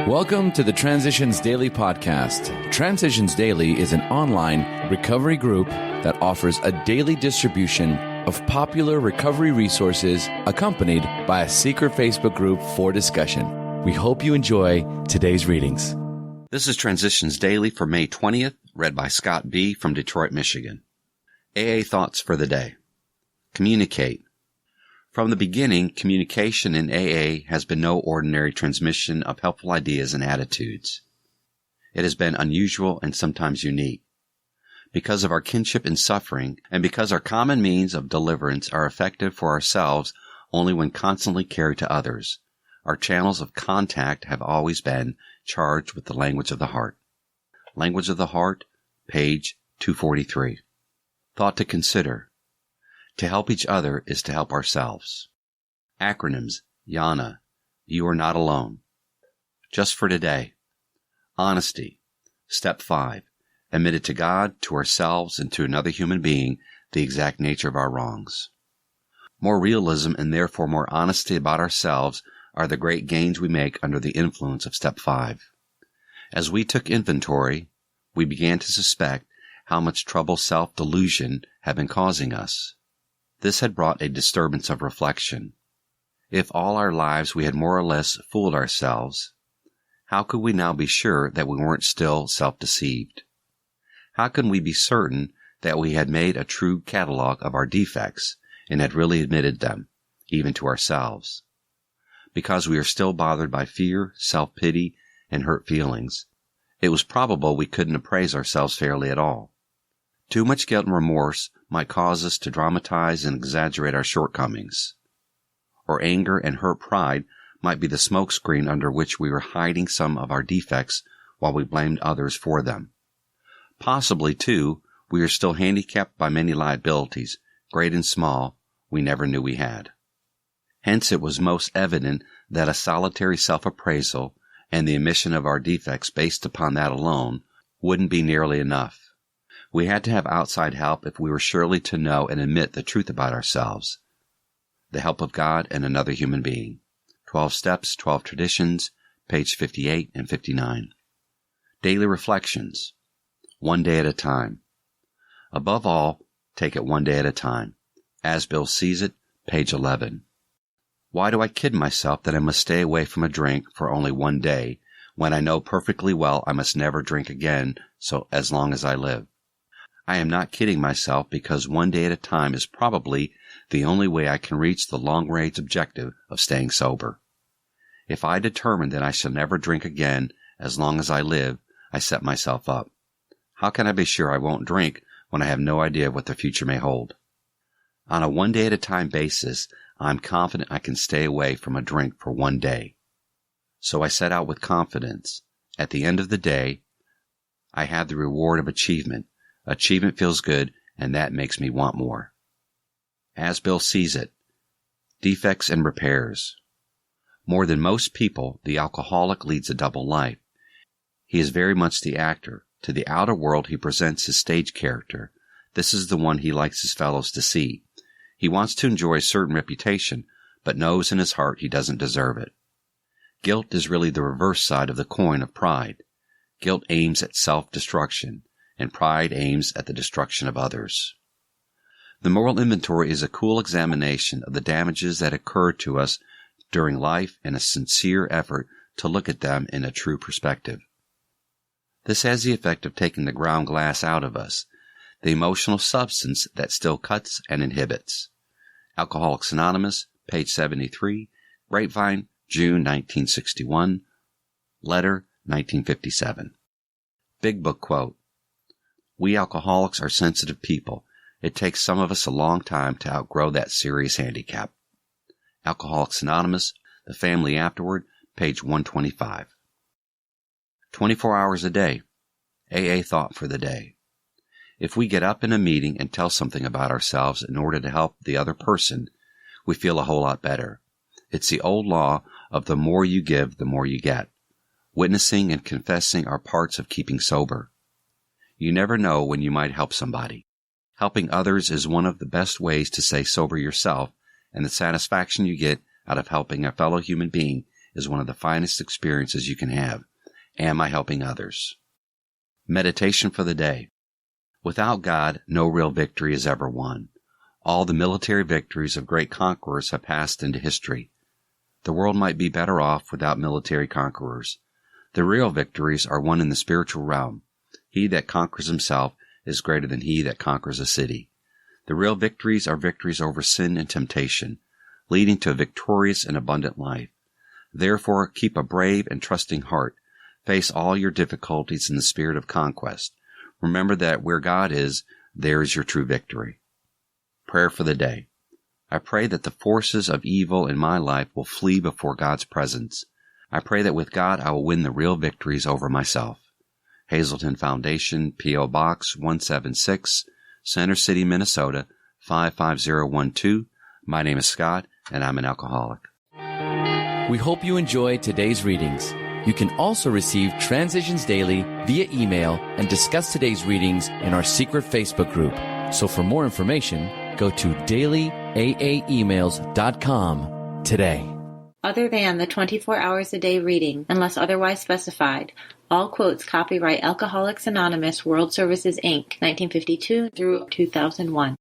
Welcome to the Transitions Daily podcast. Transitions Daily is an online recovery group that offers a daily distribution of popular recovery resources accompanied by a secret Facebook group for discussion. We hope you enjoy today's readings. This is Transitions Daily for May 20th, read by Scott B. from Detroit, Michigan. AA thoughts for the day. Communicate. From the beginning, communication in AA has been no ordinary transmission of helpful ideas and attitudes. It has been unusual and sometimes unique. Because of our kinship in suffering, and because our common means of deliverance are effective for ourselves only when constantly carried to others, our channels of contact have always been charged with the language of the heart. Language of the Heart, page 243. Thought to consider. To help each other is to help ourselves. Acronyms: YANA, you are not alone. Just for today. Honesty. Step 5. Admit it to God, to ourselves, and to another human being the exact nature of our wrongs. More realism and therefore more honesty about ourselves are the great gains we make under the influence of Step 5. As we took inventory, we began to suspect how much trouble self-delusion had been causing us. This had brought a disturbance of reflection. If all our lives we had more or less fooled ourselves, how could we now be sure that we weren't still self-deceived? How can we be certain that we had made a true catalog of our defects and had really admitted them, even to ourselves? Because we are still bothered by fear, self-pity, and hurt feelings, it was probable we couldn't appraise ourselves fairly at all. Too much guilt and remorse might cause us to dramatize and exaggerate our shortcomings. Or anger and hurt pride might be the smokescreen under which we were hiding some of our defects while we blamed others for them. Possibly, too, we are still handicapped by many liabilities, great and small, we never knew we had. Hence it was most evident that a solitary self-appraisal and the admission of our defects based upon that alone wouldn't be nearly enough. We had to have outside help if we were surely to know and admit the truth about ourselves. The help of God and another human being. 12 Steps, 12 Traditions, page 58 and 59. Daily Reflections. One day at a time. Above all, take it one day at a time. As Bill sees it, page 11. Why do I kid myself that I must stay away from a drink for only one day, when I know perfectly well I must never drink again so as long as I live? I am not kidding myself because one day at a time is probably the only way I can reach the long-range objective of staying sober. If I determine that I shall never drink again as long as I live, I set myself up. How can I be sure I won't drink when I have no idea what the future may hold? On a one-day-at-a-time basis, I'm confident I can stay away from a drink for one day. So I set out with confidence. At the end of the day, I have the reward of achievement. Achievement feels good, and that makes me want more. As Bill sees it. Defects and repairs. More than most people, the alcoholic leads a double life. He is very much the actor. To the outer world he presents his stage character. This is the one he likes his fellows to see. He wants to enjoy a certain reputation, but knows in his heart he doesn't deserve it. Guilt is really the reverse side of the coin of pride. Guilt aims at self-destruction, and pride aims at the destruction of others. The moral inventory is a cool examination of the damages that occur to us during life and a sincere effort to look at them in a true perspective. This has the effect of taking the ground glass out of us, the emotional substance that still cuts and inhibits. Alcoholics Anonymous, page 73, Grapevine, June 1961, Letter 1957. Big Book quote. We alcoholics are sensitive people. It takes some of us a long time to outgrow that serious handicap. Alcoholics Anonymous, The Family Afterward, page 125. 24 hours a day. AA thought for the day. If we get up in a meeting and tell something about ourselves in order to help the other person, we feel a whole lot better. It's the old law of the more you give, the more you get. Witnessing and confessing are parts of keeping sober. You never know when you might help somebody. Helping others is one of the best ways to stay sober yourself, and the satisfaction you get out of helping a fellow human being is one of the finest experiences you can have. Am I helping others? Meditation for the day. Without God, no real victory is ever won. All the military victories of great conquerors have passed into history. The world might be better off without military conquerors. The real victories are won in the spiritual realm. He that conquers himself is greater than he that conquers a city. The real victories are victories over sin and temptation, leading to a victorious and abundant life. Therefore, keep a brave and trusting heart. Face all your difficulties in the spirit of conquest. Remember that where God is, there is your true victory. Prayer for the day. I pray that the forces of evil in my life will flee before God's presence. I pray that with God I will win the real victories over myself. Hazelton Foundation, P.O. Box 176, Center City, Minnesota 55012. My name is Scott, and I'm an alcoholic. We hope you enjoyed today's readings. You can also receive Transitions Daily via email and discuss today's readings in our secret Facebook group. So for more information, go to dailyaaemails.com today. Other than the 24 hours a day reading, unless otherwise specified, all quotes copyright Alcoholics Anonymous World Services, Inc., 1952 through 2001.